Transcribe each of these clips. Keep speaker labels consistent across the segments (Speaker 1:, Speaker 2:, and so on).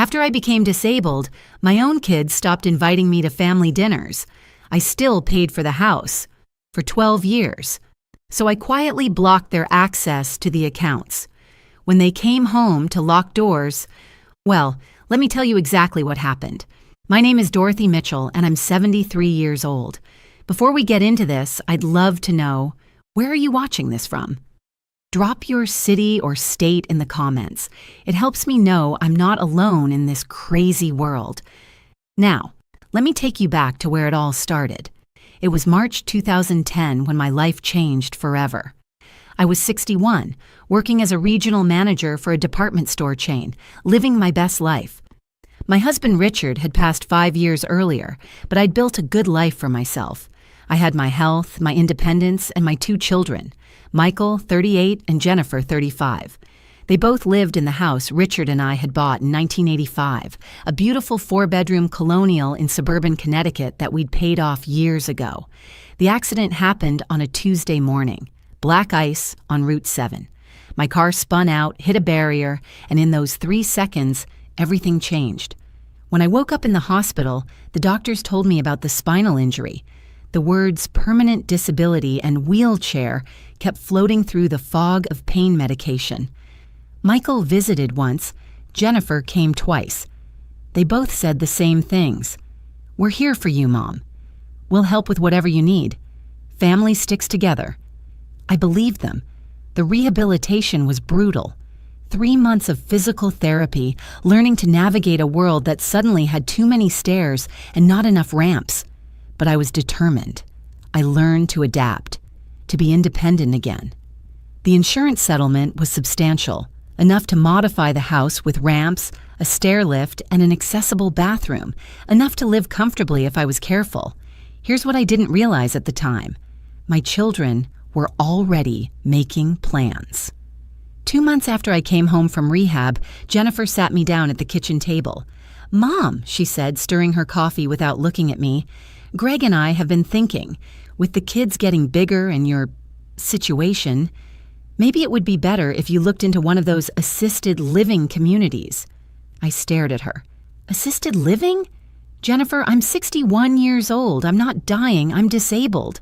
Speaker 1: After I became disabled, my own kids stopped inviting me to family dinners. I still paid for the house for 12 years. So I quietly blocked their access to the accounts. When they came home to lock doors, well, let me tell you exactly what happened. My name is Dorothy Mitchell, and I'm 73 years old. Before we get into this, I'd love to know, where are you watching this from? Drop your city or state in the comments. It helps me know I'm not alone in this crazy world. Now, let me take you back to where it all started. It was March 2010 when my life changed forever. I was 61, working as a regional manager for a department store chain, living my best life. My husband Richard had passed 5 years earlier, but I'd built a good life for myself. I had my health, my independence, and my 2 children, Michael, 38, and Jennifer, 35. They both lived in the house Richard and I had bought in 1985, a beautiful 4-bedroom colonial in suburban Connecticut that we'd paid off years ago. The accident happened on a Tuesday morning, black ice on Route 7. My car spun out, hit a barrier, and in those 3 seconds, everything changed. When I woke up in the hospital, the doctors told me about the spinal injury. The words permanent disability and wheelchair kept floating through the fog of pain medication. Michael visited once. Jennifer came twice. They both said the same things. "We're here for you, Mom. We'll help with whatever you need. Family sticks together." I believed them. The rehabilitation was brutal. 3 months of physical therapy, learning to navigate a world that suddenly had too many stairs and not enough ramps. But I was determined. I learned to adapt, to be independent again. The insurance settlement was substantial, enough to modify the house with ramps, a stair lift, and an accessible bathroom, enough to live comfortably if I was careful. Here's what I didn't realize at the time. My children were already making plans. 2 months after I came home from rehab, Jennifer sat me down at the kitchen table. "Mom," she said, stirring her coffee without looking at me, "Greg and I have been thinking, with the kids getting bigger and your situation, maybe it would be better if you looked into one of those assisted living communities." I stared at her. "Assisted living? Jennifer, I'm 61 years old. I'm not dying. I'm disabled."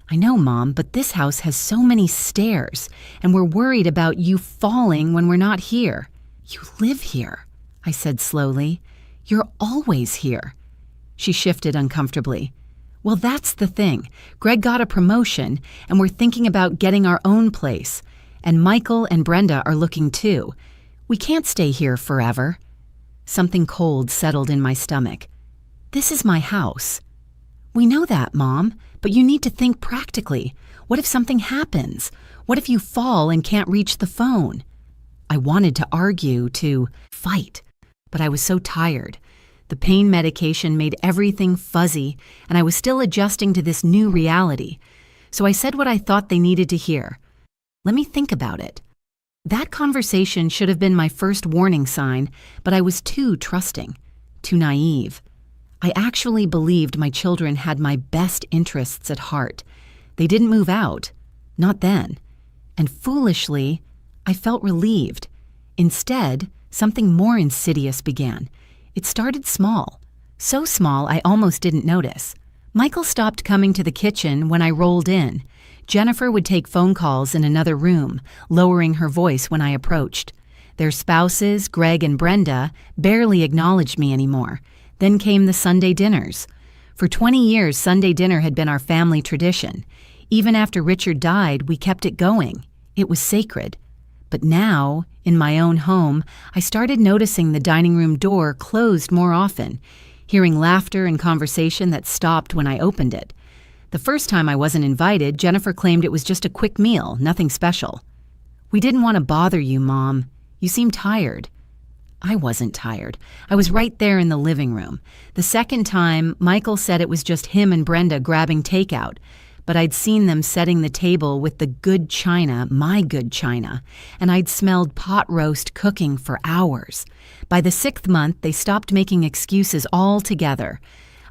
Speaker 1: "I know, Mom, but this house has so many stairs, and we're worried about you falling when we're not here." "You live here," I said slowly. "You're always here." She shifted uncomfortably. "Well, that's the thing. Greg got a promotion, and we're thinking about getting our own place. And Michael and Brenda are looking too. We can't stay here forever." Something cold settled in my stomach. "This is my house." "We know that, Mom, but you need to think practically. What if something happens? What if you fall and can't reach the phone?" I wanted to argue, to fight, but I was so tired. The pain medication made everything fuzzy, and I was still adjusting to this new reality. So I said what I thought they needed to hear. "Let me think about it." That conversation should have been my first warning sign, but I was too trusting, too naive. I actually believed my children had my best interests at heart. They didn't move out, not then. And foolishly, I felt relieved. Instead, something more insidious began. It started small, so small I almost didn't notice. Michael stopped coming to the kitchen when I rolled in. Jennifer would take phone calls in another room, lowering her voice when I approached. Their spouses, Greg and Brenda, barely acknowledged me anymore. Then came the Sunday dinners. For 20 years, Sunday dinner had been our family tradition. Even after Richard died, we kept it going. It was sacred. But now, in my own home, I started noticing the dining room door closed more often, hearing laughter and conversation that stopped when I opened it. The first time I wasn't invited, Jennifer claimed it was just a quick meal, nothing special. "We didn't want to bother you, Mom. You seem tired." I wasn't tired. I was right there in the living room. The second time, Michael said it was just him and Brenda grabbing takeout, but I'd seen them setting the table with the good china, my good china, and I'd smelled pot roast cooking for hours. By the 6th month, they stopped making excuses altogether.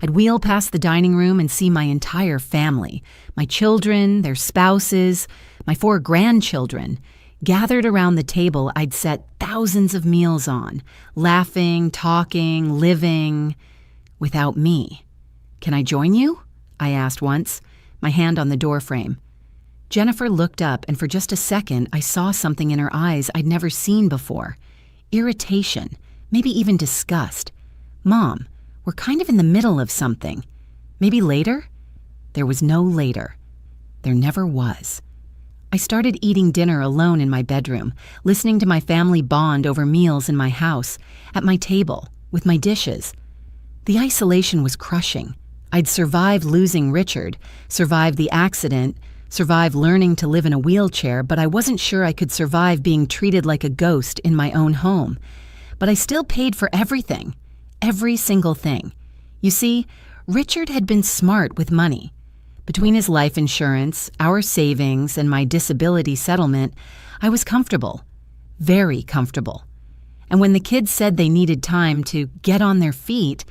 Speaker 1: I'd wheel past the dining room and see my entire family, my children, their spouses, my 4 grandchildren, Gathered around the table I'd set thousands of meals on, laughing, talking, living, without me. "Can I join you?" I asked once, my hand on the doorframe. Jennifer looked up, and for just a second I saw something in her eyes I'd never seen before. Irritation, maybe even disgust. "Mom, we're kind of in the middle of something. Maybe later?" There was no later. There never was. I started eating dinner alone in my bedroom, listening to my family bond over meals in my house, at my table, with my dishes. The isolation was crushing. I'd survived losing Richard, survived the accident, survived learning to live in a wheelchair, but I wasn't sure I could survive being treated like a ghost in my own home. But I still paid for everything, every single thing. You see, Richard had been smart with money. Between his life insurance, our savings, and my disability settlement, I was comfortable, very comfortable. And when the kids said they needed time to get on their feet,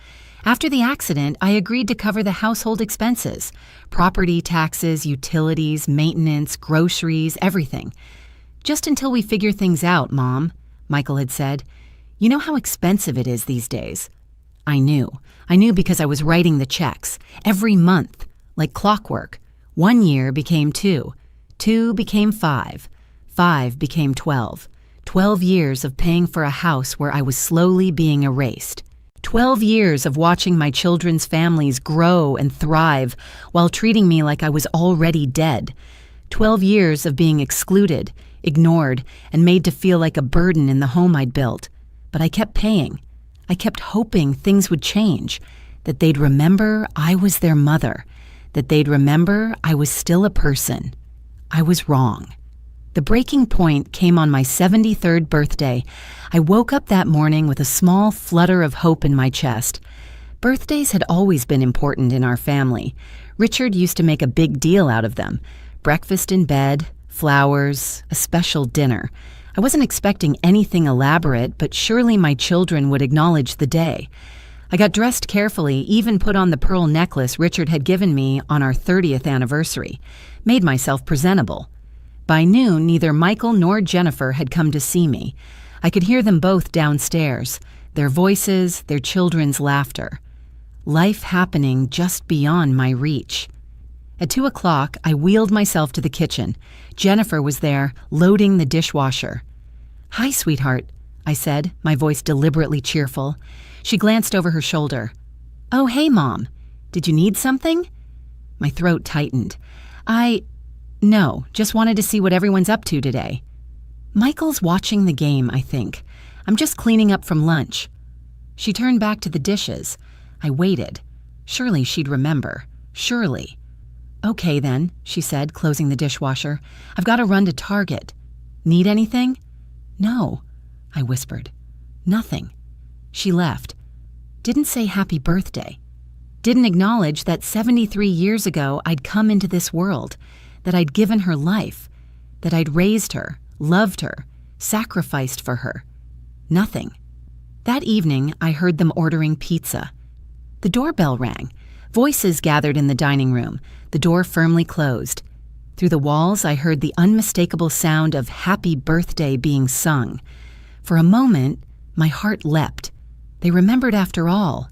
Speaker 1: after the accident, I agreed to cover the household expenses, property taxes, utilities, maintenance, groceries, everything. "Just until we figure things out, Mom," Michael had said. "You know how expensive it is these days." I knew because I was writing the checks, every month. Like clockwork. 1 year became 2, 2 became 5, 5 became 12. 12 years of paying for a house where I was slowly being erased. 12 years of watching my children's families grow and thrive while treating me like I was already dead. 12 years of being excluded, ignored, and made to feel like a burden in the home I'd built. But I kept paying. I kept hoping things would change, that they'd remember I was their mother, that they'd remember I was still a person. I was wrong. The breaking point came on my 73rd birthday. I woke up that morning with a small flutter of hope in my chest. Birthdays had always been important in our family. Richard used to make a big deal out of them. Breakfast in bed, flowers, a special dinner. I wasn't expecting anything elaborate, but surely my children would acknowledge the day. I got dressed carefully, even put on the pearl necklace Richard had given me on our 30th anniversary, made myself presentable. By noon, neither Michael nor Jennifer had come to see me. I could hear them both downstairs, their voices, their children's laughter. Life happening just beyond my reach. At 2 o'clock, I wheeled myself to the kitchen. Jennifer was there, loading the dishwasher. "Hi, sweetheart," I said, my voice deliberately cheerful. She glanced over her shoulder. "Oh, hey, Mom. Did you need something?" My throat tightened. No, just wanted to see what everyone's up to today." "Michael's watching the game, I think. I'm just cleaning up from lunch." She turned back to the dishes. I waited. Surely she'd remember. Surely. "Okay, then," she said, closing the dishwasher. "I've got to run to Target. Need anything?" "No," I whispered. "Nothing." She left. Didn't say happy birthday. Didn't acknowledge that 73 years ago I'd come into this world, that I'd given her life, that I'd raised her, loved her, sacrificed for her. Nothing. That evening, I heard them ordering pizza. The doorbell rang. Voices gathered in the dining room, the door firmly closed. Through the walls, I heard the unmistakable sound of happy birthday being sung. For a moment, my heart leapt. They remembered after all.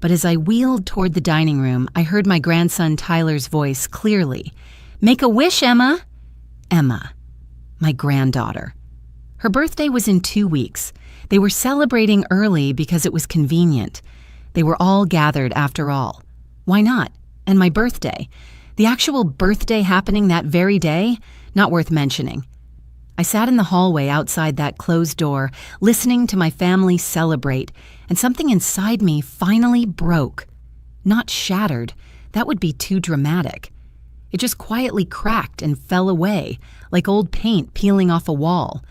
Speaker 1: But as I wheeled toward the dining room, I heard my grandson Tyler's voice clearly. "Make a wish, Emma." Emma, my granddaughter. Her birthday was in 2 weeks. They were celebrating early because it was convenient. They were all gathered after all. Why not? And my birthday. The actual birthday happening that very day? Not worth mentioning. I sat in the hallway outside that closed door, listening to my family celebrate, and something inside me finally broke. Not shattered. That would be too dramatic. It just quietly cracked and fell away, like old paint peeling off a wall.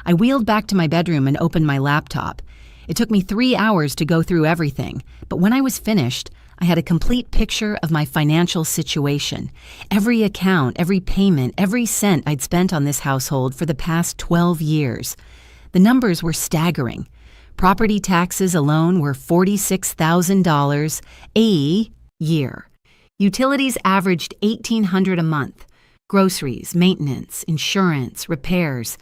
Speaker 1: I wheeled back to my bedroom and opened my laptop. It took me 3 hours to go through everything, but when I was finished, I had a complete picture of my financial situation. Every account, every payment, every cent I'd spent on this household for the past 12 years. The numbers were staggering. Property taxes alone were $46,000 a year. Utilities averaged $1,800 a month. Groceries, maintenance, insurance, repairs.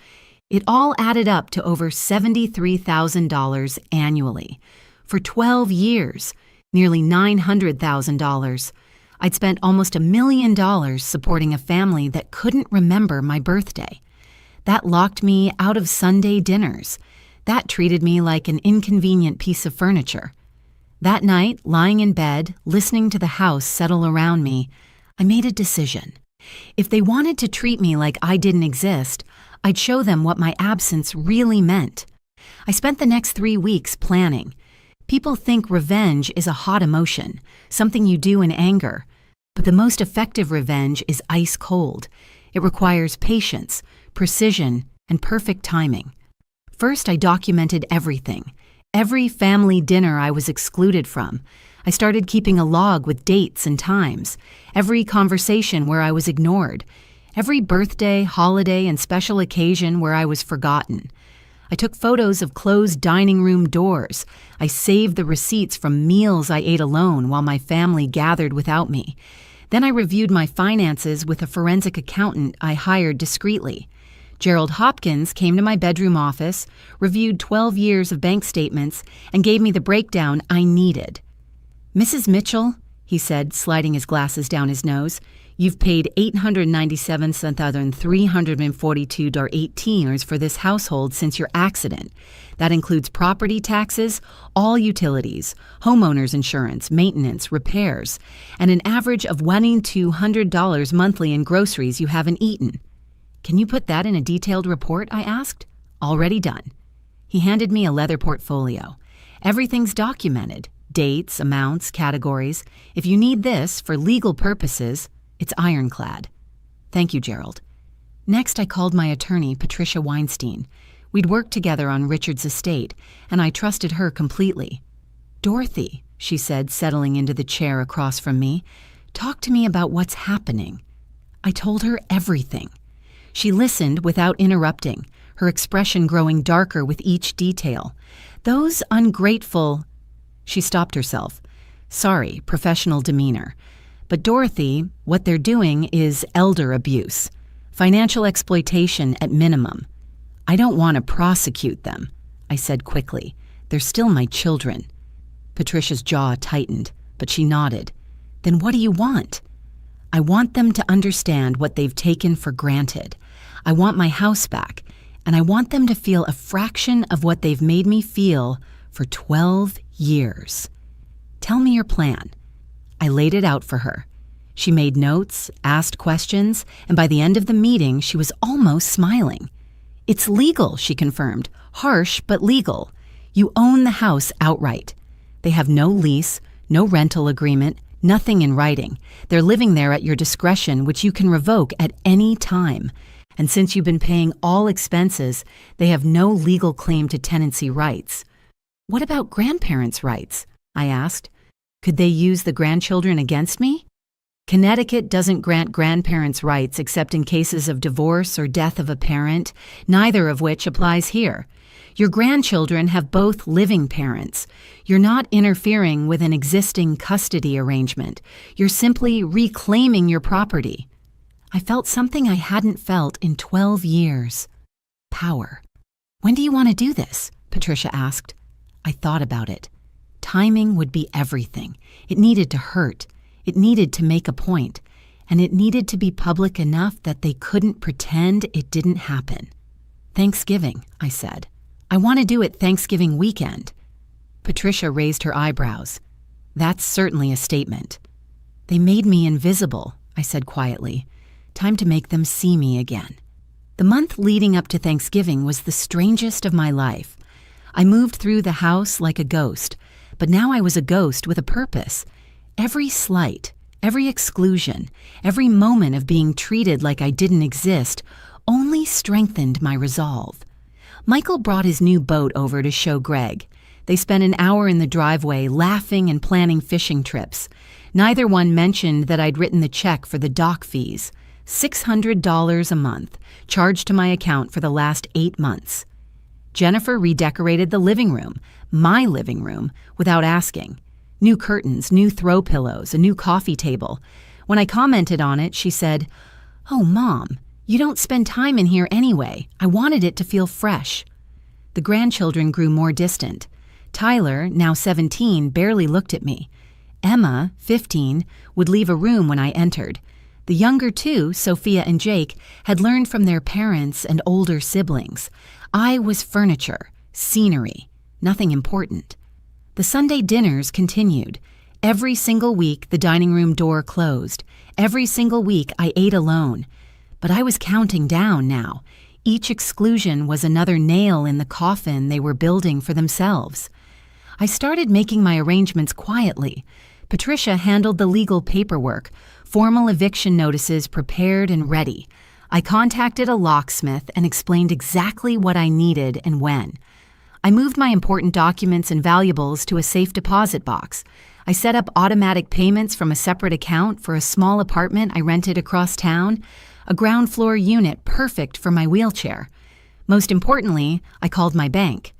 Speaker 1: It all added up to over $73,000 annually. For 12 years, nearly $900,000. I'd spent almost $1 million supporting a family that couldn't remember my birthday. That locked me out of Sunday dinners. That treated me like an inconvenient piece of furniture. That night, lying in bed, listening to the house settle around me, I made a decision. If they wanted to treat me like I didn't exist, I'd show them what my absence really meant. I spent the next 3 weeks planning. People think revenge is a hot emotion, something you do in anger. But the most effective revenge is ice cold. It requires patience, precision, and perfect timing. First, I documented everything. Every family dinner I was excluded from. I started keeping a log with dates and times. Every conversation where I was ignored. Every birthday, holiday, and special occasion where I was forgotten. I took photos of closed dining room doors. I saved the receipts from meals I ate alone while my family gathered without me. Then I reviewed my finances with a forensic accountant I hired discreetly. Gerald Hopkins came to my bedroom office, reviewed 12 years of bank statements, and gave me the breakdown I needed. "Mrs. Mitchell," he said, sliding his glasses down his nose, "you've paid $897,342.18 for this household since your accident. That includes property taxes, all utilities, homeowners insurance, maintenance, repairs, and an average of $1,200 monthly in groceries you haven't eaten." "Can you put that in a detailed report?" I asked. "Already done." He handed me a leather portfolio. "Everything's documented. Dates, amounts, categories. If you need this for legal purposes, it's ironclad." "Thank you, Gerald." Next, I called my attorney, Patricia Weinstein. We'd worked together on Richard's estate, and I trusted her completely. "Dorothy," she said, settling into the chair across from me, "talk to me about what's happening." I told her everything. She listened without interrupting, her expression growing darker with each detail. "Those ungrateful—" She stopped herself. "Sorry, professional demeanor. But Dorothy, what they're doing is elder abuse. Financial exploitation at minimum. I don't want to prosecute them," I said quickly. "They're still my children." Patricia's jaw tightened, but she nodded. "Then what do you want?" "I want them to understand what they've taken for granted. I want my house back, and I want them to feel a fraction of what they've made me feel for 12 years. Tell me your plan." I laid it out for her. She made notes, asked questions, and by the end of the meeting, she was almost smiling. "It's legal," she confirmed. "Harsh, but legal. You own the house outright. They have no lease, no rental agreement, nothing in writing. They're living there at your discretion, which you can revoke at any time. And since you've been paying all expenses, they have no legal claim to tenancy rights." "What about grandparents' rights?" I asked. "Could they use the grandchildren against me?" "Connecticut doesn't grant grandparents' rights except in cases of divorce or death of a parent, neither of which applies here. Your grandchildren have both living parents. You're not interfering with an existing custody arrangement. You're simply reclaiming your property." I felt something I hadn't felt in 12 years. Power. "When do you want to do this?" Patricia asked. I thought about it. Timing would be everything. It needed to hurt. It needed to make a point. And it needed to be public enough that they couldn't pretend it didn't happen. "Thanksgiving," I said. "I want to do it Thanksgiving weekend." Patricia raised her eyebrows. "That's certainly a statement." "They made me invisible," I said quietly. "Time to make them see me again." The month leading up to Thanksgiving was the strangest of my life. I moved through the house like a ghost, but now I was a ghost with a purpose. Every slight, every exclusion, every moment of being treated like I didn't exist only strengthened my resolve. Michael brought his new boat over to show Greg. They spent an hour in the driveway laughing and planning fishing trips. Neither one mentioned that I'd written the check for the dock fees. $600 a month, charged to my account for the last 8 months. Jennifer redecorated the living room, my living room, without asking. New curtains, new throw pillows, a new coffee table. When I commented on it, she said, "Oh, Mom, you don't spend time in here anyway. I wanted it to feel fresh." The grandchildren grew more distant. Tyler, now 17, barely looked at me. Emma, 15, would leave a room when I entered. The younger two, Sophia and Jake, had learned from their parents and older siblings. I was furniture, scenery, nothing important. The Sunday dinners continued. Every single week, the dining room door closed. Every single week, I ate alone. But I was counting down now. Each exclusion was another nail in the coffin they were building for themselves. I started making my arrangements quietly. Patricia handled the legal paperwork, formal eviction notices prepared and ready. I contacted a locksmith and explained exactly what I needed and when. I moved my important documents and valuables to a safe deposit box. I set up automatic payments from a separate account for a small apartment I rented across town, a ground floor unit perfect for my wheelchair. Most importantly, I called my bank.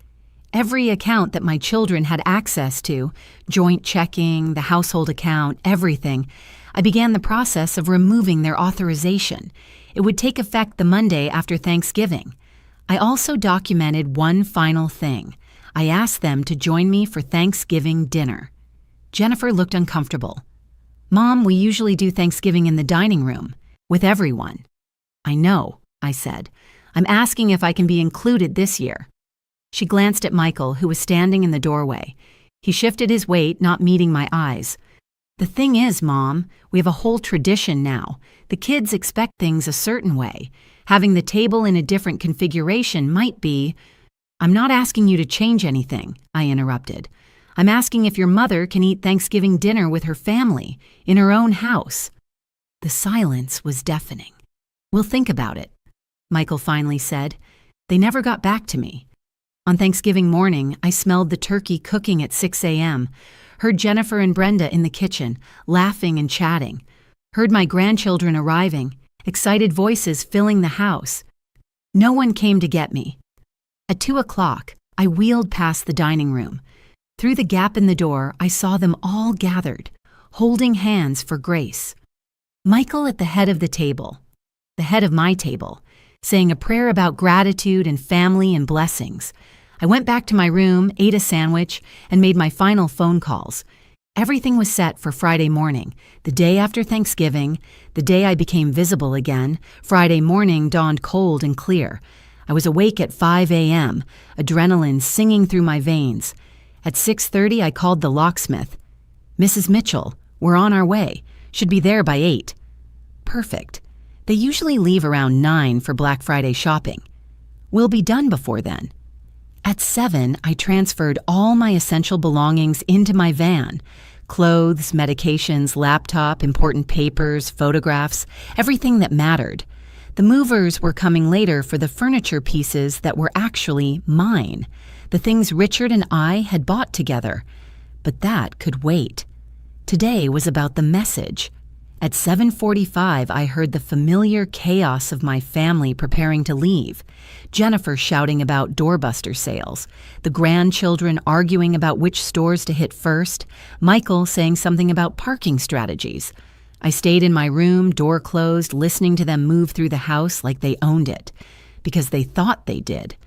Speaker 1: Every account that my children had access to, joint checking, the household account, everything, I began the process of removing their authorization. It would take effect the Monday after Thanksgiving. I also documented one final thing. I asked them to join me for Thanksgiving dinner. Jennifer looked uncomfortable. "Mom, we usually do Thanksgiving in the dining room, with everyone." "I know," I said. "I'm asking if I can be included this year." She glanced at Michael, who was standing in the doorway. He shifted his weight, not meeting my eyes. "The thing is, Mom, we have a whole tradition now. The kids expect things a certain way. Having the table in a different configuration might be—" "I'm not asking you to change anything," I interrupted. "I'm asking if your mother can eat Thanksgiving dinner with her family, in her own house." The silence was deafening. "We'll think about it," Michael finally said. They never got back to me. On Thanksgiving morning, I smelled the turkey cooking at 6 a.m., heard Jennifer and Brenda in the kitchen, laughing and chatting, heard my grandchildren arriving, excited voices filling the house. No one came to get me. At 2 o'clock, I wheeled past the dining room. Through the gap in the door, I saw them all gathered, holding hands for grace. Michael at the head of the table, the head of my table, saying a prayer about gratitude and family and blessings. I went back to my room, ate a sandwich, and made my final phone calls. Everything was set for Friday morning, the day after Thanksgiving, the day I became visible again. Friday morning dawned cold and clear. I was awake at 5 a.m., adrenaline singing through my veins. At 6:30, I called the locksmith. "Mrs. Mitchell, we're on our way. Should be there by 8. "Perfect. They usually leave around 9 for Black Friday shopping. We'll be done before then." At 7, I transferred all my essential belongings into my van. Clothes, medications, laptop, important papers, photographs, everything that mattered. The movers were coming later for the furniture pieces that were actually mine, the things Richard and I had bought together. But that could wait. Today was about the message. At 7:45, I heard the familiar chaos of my family preparing to leave. Jennifer shouting about doorbuster sales, the grandchildren arguing about which stores to hit first, Michael saying something about parking strategies. I stayed in my room, door closed, listening to them move through the house like they owned it, because they thought they did.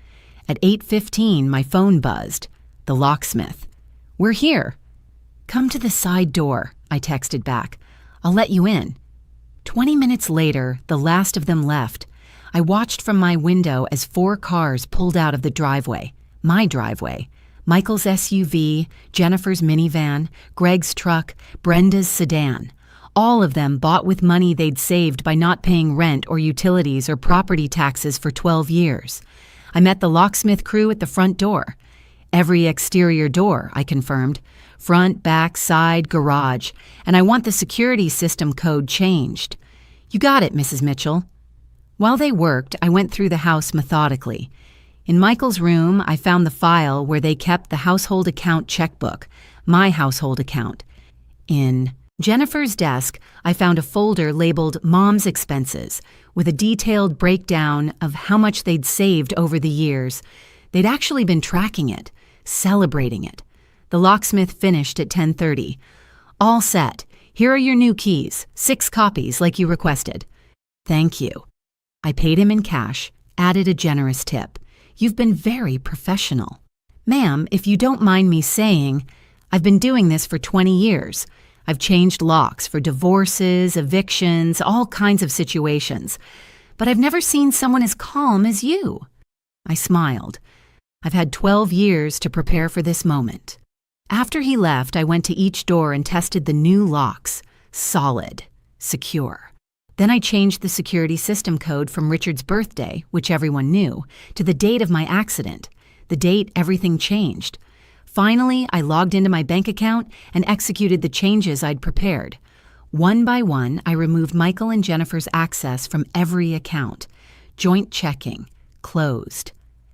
Speaker 1: At 8:15, my phone buzzed. The locksmith. "We're here." "Come to the side door," I texted back. "I'll let you in." 20 minutes later, the last of them left. I watched from my window as 4 cars pulled out of the driveway, my driveway. Michael's SUV, Jennifer's minivan, Greg's truck, Brenda's sedan. All of them bought with money they'd saved by not paying rent or utilities or property taxes for 12 years. I met the locksmith crew at the front door. Every exterior door, I confirmed. Front, back, side, garage. And I want the security system code changed. "You got it, Mrs. Mitchell." While they worked, I went through the house methodically. In Michael's room, I found the file where they kept the household account checkbook, my household account. In Jennifer's desk, I found a folder labeled Mom's Expenses, with a detailed breakdown of how much they'd saved over the years. They'd actually been tracking it, celebrating it. The locksmith finished at 10:30. "All set. Here are your new keys, 6 copies like you requested." Thank you. I paid him in cash, added a generous tip. You've been very professional. Ma'am, if you don't mind me saying, I've been doing this for 20 years. I've changed locks for divorces, evictions, all kinds of situations. But I've never seen someone as calm as you. I smiled. I've had 12 years to prepare for this moment. After he left, I went to each door and tested the new locks. Solid. Secure. Then I changed the security system code from Richard's birthday, which everyone knew, to the date of my accident. The date everything changed. Finally, I logged into my bank account and executed the changes I'd prepared. One by one, I removed Michael and Jennifer's access from every account. Joint checking. Closed.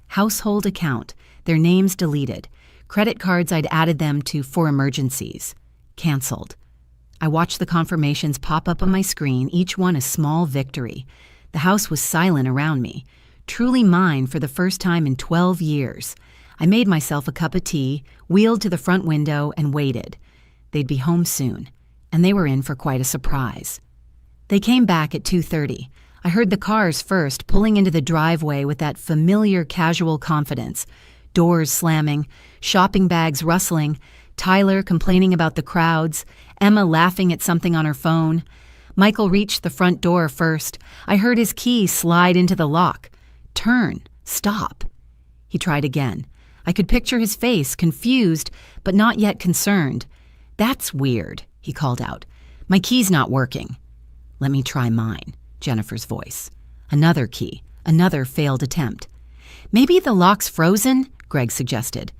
Speaker 1: Household account. Their names deleted. Credit cards I'd added them to for emergencies. Canceled. I watched the confirmations pop up on my screen, each one a small victory. The house was silent around me. Truly mine for the first time in 12 years. I made myself a cup of tea, wheeled to the front window, and waited. They'd be home soon, and they were in for quite a surprise. They came back at 2:30. I heard the cars first, pulling into the driveway with that familiar casual confidence. Doors slamming, shopping bags rustling, Tyler complaining about the crowds, Emma laughing at something on her phone. Michael reached the front door first. I heard his key slide into the lock. Turn. Stop. He tried again. I could picture his face, confused, but not yet concerned. That's weird, he called out. My key's not working. Let me try mine, Jennifer's voice. Another key. Another failed attempt. Maybe the lock's frozen, Greg suggested.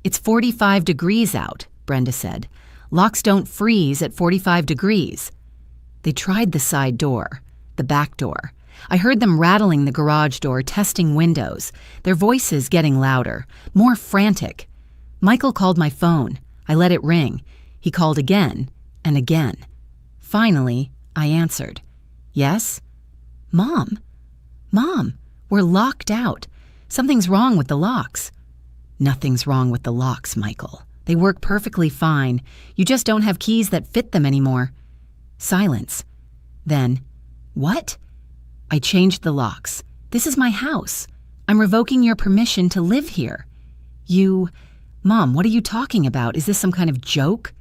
Speaker 1: It's 45 degrees out, Brenda said. Locks don't freeze at 45 degrees. They tried the side door, the back door. I heard them rattling the garage door, testing windows, their voices getting louder, more frantic. Michael called my phone. I let it ring. He called again and again. Finally, I answered. Yes? Mom, we're locked out. Something's wrong with the locks. Nothing's wrong with the locks, Michael. They work perfectly fine. You just don't have keys that fit them anymore. Silence. Then, what? I changed the locks. This is my house. I'm revoking your permission to live here. Mom, what are you talking about? Is this some kind of joke?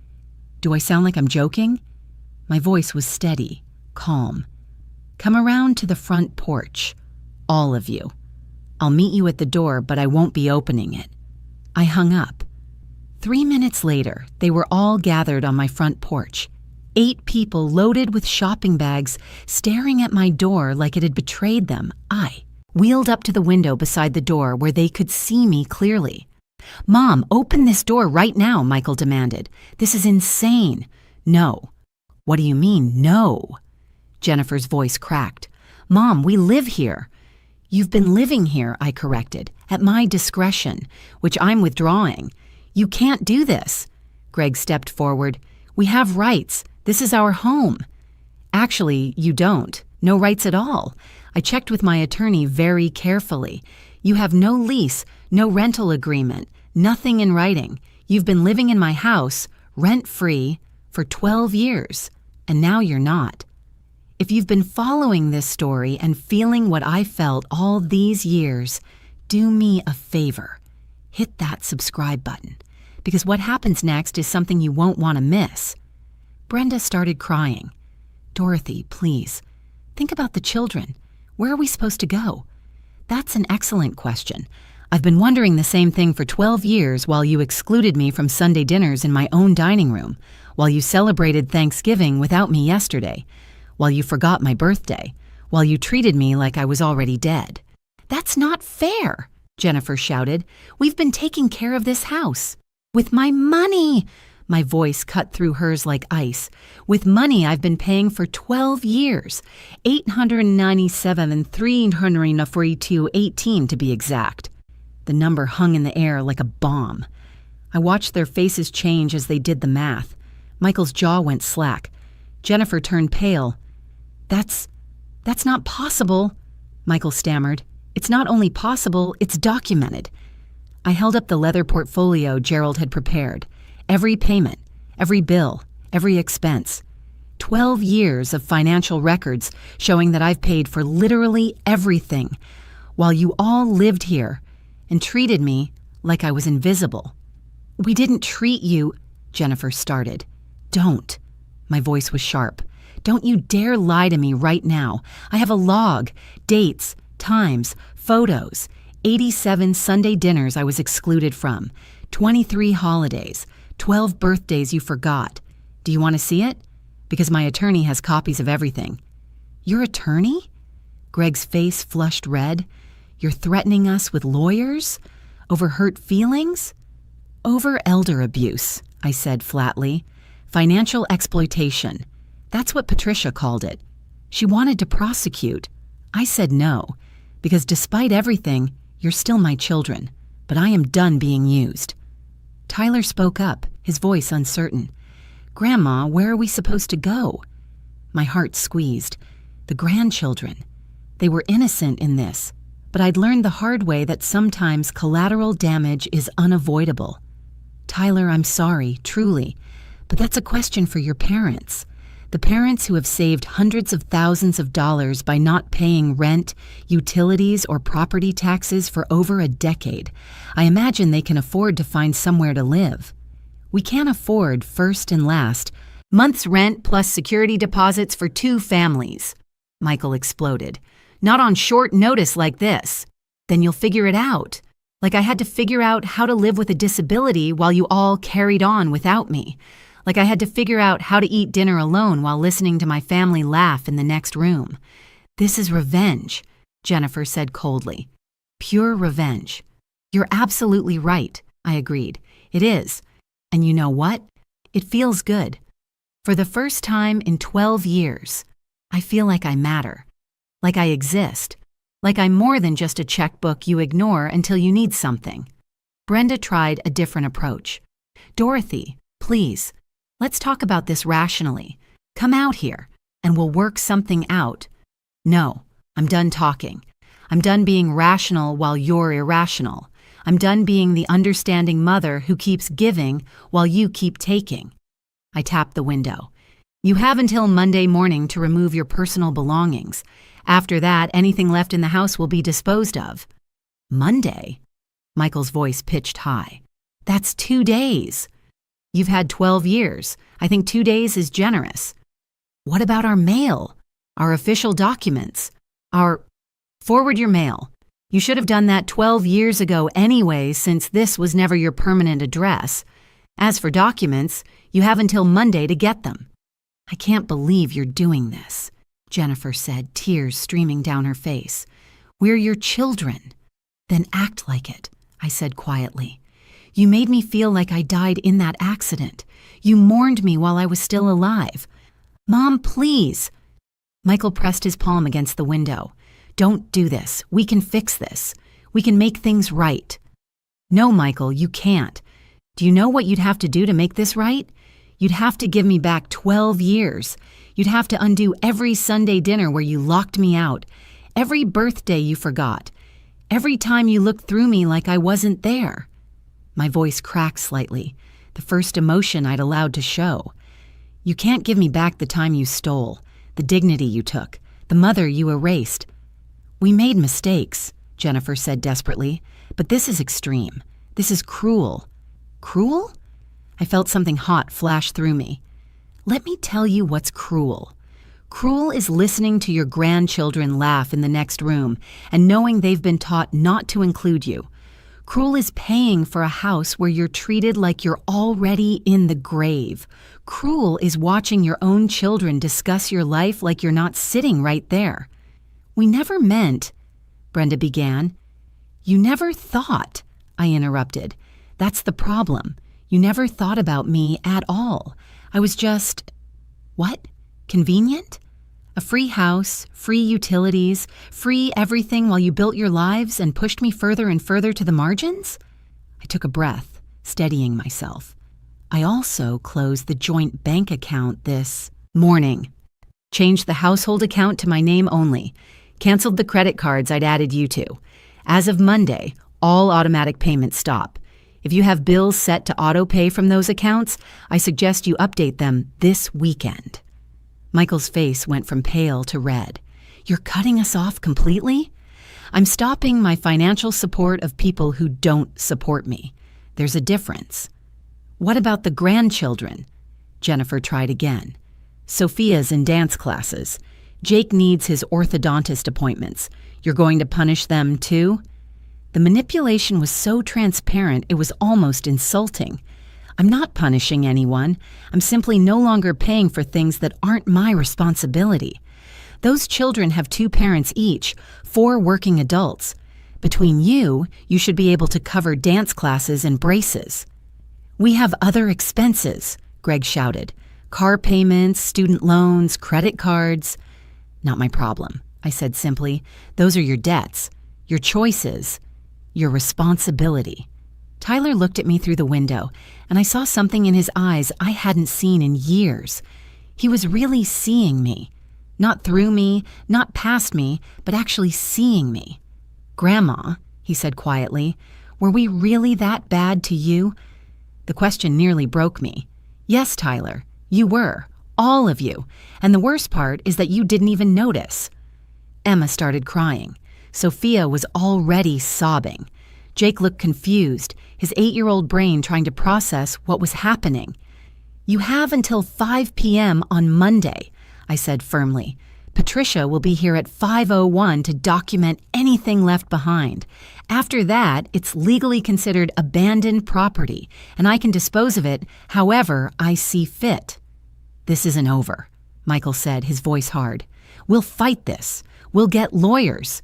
Speaker 1: Do I sound like I'm joking? My voice was steady, calm. Come around to the front porch. All of you. I'll meet you at the door, but I won't be opening it. I hung up. 3 minutes later, they were all gathered on my front porch. 8 people loaded with shopping bags, staring at my door like it had betrayed them. I wheeled up to the window beside the door where they could see me clearly. Mom, open this door right now, Michael demanded. This is insane. No. What do you mean, no? Jennifer's voice cracked. Mom, we live here. You've been living here, I corrected, at my discretion, which I'm withdrawing. You can't do this. Greg stepped forward. We have rights. This is our home. Actually, you don't. No rights at all. I checked with my attorney very carefully. You have no lease, no rental agreement, nothing in writing. You've been living in my house, rent-free, for 12 years, and now you're not. If you've been following this story and feeling what I felt all these years, do me a favor. Hit that subscribe button, because what happens next is something you won't want to miss. Brenda started crying. Dorothy, please, think about the children. Where are we supposed to go? That's an excellent question. I've been wondering the same thing for 12 years while you excluded me from Sunday dinners in my own dining room, while you celebrated Thanksgiving without me yesterday, while you forgot my birthday, while you treated me like I was already dead. That's not fair, Jennifer shouted. We've been taking care of this house. With my money! My voice cut through hers like ice. With money I've been paying for 12 years. $897 and $342.18 to be exact. The number hung in the air like a bomb. I watched their faces change as they did the math. Michael's jaw went slack. Jennifer turned pale. That's not possible, Michael stammered. It's not only possible, it's documented. I held up the leather portfolio Gerald had prepared. Every payment, every bill, every expense. 12 years of financial records showing that I've paid for literally everything, while you all lived here and treated me like I was invisible. We didn't treat you, Jennifer started. Don't. My voice was sharp. Don't you dare lie to me right now. I have a log, dates, times, photos, 87 Sunday dinners I was excluded from, 23 holidays, 12 birthdays you forgot. Do you want to see it? Because my attorney has copies of everything. Your attorney? Greg's face flushed red. You're threatening us with lawyers? Over hurt feelings? Over elder abuse, I said flatly. Financial exploitation. That's what Patricia called it. She wanted to prosecute. I said no, because despite everything, you're still my children, but I am done being used. Tyler spoke up, his voice uncertain. Grandma, where are we supposed to go? My heart squeezed. The grandchildren. They were innocent in this, but I'd learned the hard way that sometimes collateral damage is unavoidable. Tyler, I'm sorry, truly, but that's a question for your parents. The parents who have saved hundreds of thousands of dollars by not paying rent, utilities, or property taxes for over a decade. I imagine they can afford to find somewhere to live. We can't afford, first and last, month's rent plus security deposits for 2 families. Michael exploded. Not on short notice like this. Then you'll figure it out. Like I had to figure out how to live with a disability while you all carried on without me. Like I had to figure out how to eat dinner alone while listening to my family laugh in the next room. This is revenge, Jennifer said coldly. Pure revenge. You're absolutely right, I agreed. It is. And you know what? It feels good. For the first time in 12 years, I feel like I matter. Like I exist. Like I'm more than just a checkbook you ignore until you need something. Brenda tried a different approach. Dorothy, please. Let's talk about this rationally. Come out here, and we'll work something out. No, I'm done talking. I'm done being rational while you're irrational. I'm done being the understanding mother who keeps giving while you keep taking. I tapped the window. You have until Monday morning to remove your personal belongings. After that, anything left in the house will be disposed of. Monday? Michael's voice pitched high. That's 2 days. You've had 12 years. I think 2 days is generous. What about our mail? Our official documents? Forward your mail. You should have done that 12 years ago anyway, since this was never your permanent address. As for documents, you have until Monday to get them. I can't believe you're doing this, Jennifer said, tears streaming down her face. We're your children. Then act like it, I said quietly. You made me feel like I died in that accident. You mourned me while I was still alive. Mom, please. Michael pressed his palm against the window. Don't do this. We can fix this. We can make things right. No, Michael, you can't. Do you know what you'd have to do to make this right? You'd have to give me back 12 years. You'd have to undo every Sunday dinner where you locked me out, every birthday you forgot, every time you looked through me like I wasn't there. My voice cracked slightly, the first emotion I'd allowed to show. You can't give me back the time you stole, the dignity you took, the mother you erased. We made mistakes, Jennifer said desperately, but this is extreme. This is cruel. Cruel? I felt something hot flash through me. Let me tell you what's cruel. Cruel is listening to your grandchildren laugh in the next room and knowing they've been taught not to include you. Cruel is paying for a house where you're treated like you're already in the grave. Cruel is watching your own children discuss your life like you're not sitting right there. We never meant, Brenda began. You never thought, I interrupted. That's the problem. You never thought about me at all. I was just, what? Convenient? A free house, free utilities, free everything while you built your lives and pushed me further and further to the margins? I took a breath, steadying myself. I also closed the joint bank account this morning. Changed the household account to my name only. Canceled the credit cards I'd added you to. As of Monday, all automatic payments stop. If you have bills set to auto pay from those accounts, I suggest you update them this weekend. Michael's face went from pale to red. You're cutting us off completely? I'm stopping my financial support of people who don't support me. There's a difference. What about the grandchildren? Jennifer tried again. Sophia's in dance classes. Jake needs his orthodontist appointments. You're going to punish them too? The manipulation was so transparent it was almost insulting. I'm not punishing anyone. I'm simply no longer paying for things that aren't my responsibility. Those children have 2 parents each, 4 working adults. Between you should be able to cover dance classes and braces. We have other expenses, Greg shouted. Car payments, student loans, credit cards. Not my problem, I said simply. Those are your debts, your choices, your responsibility. Tyler looked at me through the window, and I saw something in his eyes I hadn't seen in years. He was really seeing me. Not through me, not past me, but actually seeing me. Grandma, he said quietly, were we really that bad to you? The question nearly broke me. Yes, Tyler, you were. All of you. And the worst part is that you didn't even notice. Emma started crying. Sophia was already sobbing. Jake looked confused, his 8-year-old brain trying to process what was happening. You have until 5 p.m. on Monday, I said firmly. Patricia will be here at 5:01 to document anything left behind. After that, it's legally considered abandoned property, and I can dispose of it however I see fit. This isn't over, Michael said, his voice hard. We'll fight this. We'll get lawyers.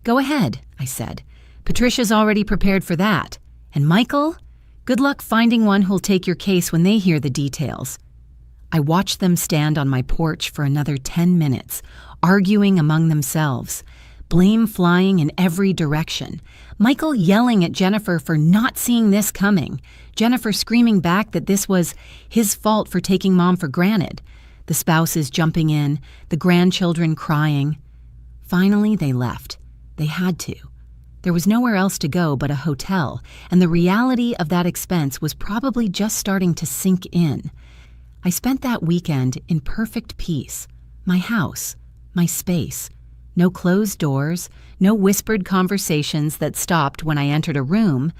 Speaker 1: Go ahead, I said. Patricia's already prepared for that. And Michael, good luck finding one who'll take your case when they hear the details. I watched them stand on my porch for another 10 minutes, arguing among themselves, blame flying in every direction. Michael yelling at Jennifer for not seeing this coming, Jennifer screaming back that this was his fault for taking Mom for granted, the spouses jumping in, the grandchildren crying. Finally, they left. They had to. There was nowhere else to go but a hotel, and the reality of that expense was probably just starting to sink in. I spent that weekend in perfect peace. My house, my space. No closed doors, no whispered conversations that stopped when I entered a room,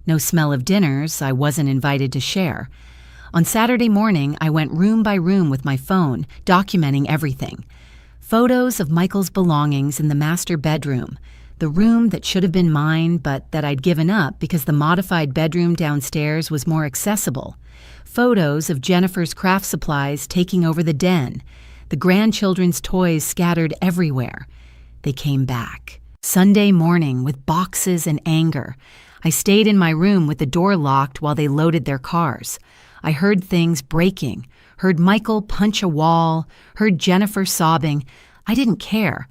Speaker 1: no smell of dinners I wasn't invited to share. On Saturday morning, I went room by room with my phone, documenting everything. Photos of Michael's belongings in the master bedroom, the room that should have been mine but that I'd given up because the modified bedroom downstairs was more accessible. Photos of Jennifer's craft supplies taking over the den, the grandchildren's toys scattered everywhere. They came back. Sunday morning with boxes and anger. I stayed in my room with the door locked while they loaded their cars. I heard things breaking, heard Michael punch a wall, heard Jennifer sobbing. I didn't care.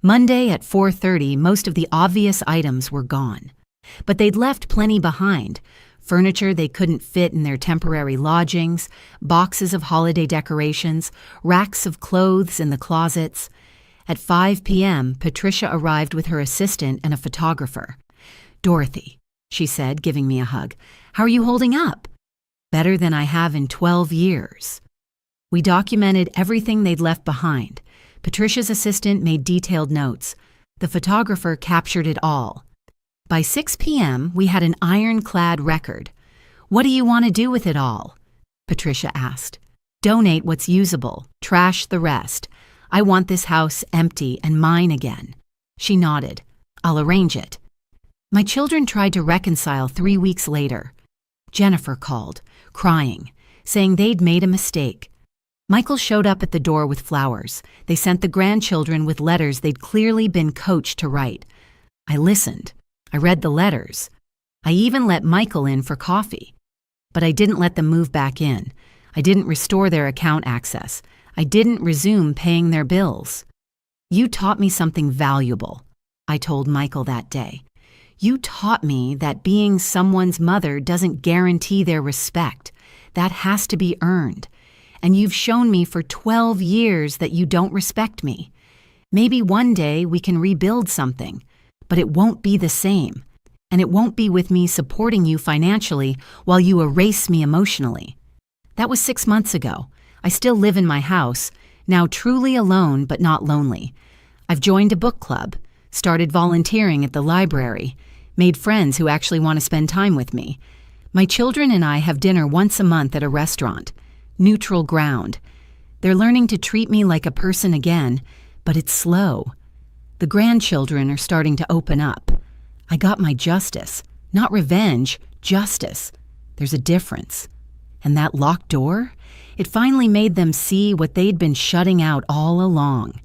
Speaker 1: Monday at 4:30, most of the obvious items were gone. But they'd left plenty behind. Furniture they couldn't fit in their temporary lodgings, boxes of holiday decorations, racks of clothes in the closets. At 5 p.m., Patricia arrived with her assistant and a photographer. Dorothy, she said, giving me a hug. How are you holding up? Better than I have in 12 years. We documented everything they'd left behind. Patricia's assistant made detailed notes. The photographer captured it all. By 6 p.m., we had an ironclad record. What do you want to do with it all? Patricia asked. Donate what's usable, trash the rest. I want this house empty and mine again. She nodded. I'll arrange it. My children tried to reconcile 3 weeks later. Jennifer called, crying, saying they'd made a mistake. Michael showed up at the door with flowers. They sent the grandchildren with letters they'd clearly been coached to write. I listened. I read the letters. I even let Michael in for coffee. But I didn't let them move back in. I didn't restore their account access. I didn't resume paying their bills. You taught me something valuable, I told Michael that day. You taught me that being someone's mother doesn't guarantee their respect. That has to be earned. And you've shown me for 12 years that you don't respect me. Maybe one day we can rebuild something, but it won't be the same. And it won't be with me supporting you financially while you erase me emotionally. That was 6 months ago. I still live in my house, Now truly alone but not lonely. I've joined a book club, started volunteering at the library, made friends who actually want to spend time with me. My children and I have dinner once a month at a restaurant. Neutral ground. They're learning to treat me like a person again, but it's slow. The grandchildren are starting to open up. I got my justice. Not revenge, justice. There's a difference. And that locked door? It finally made them see what they'd been shutting out all along.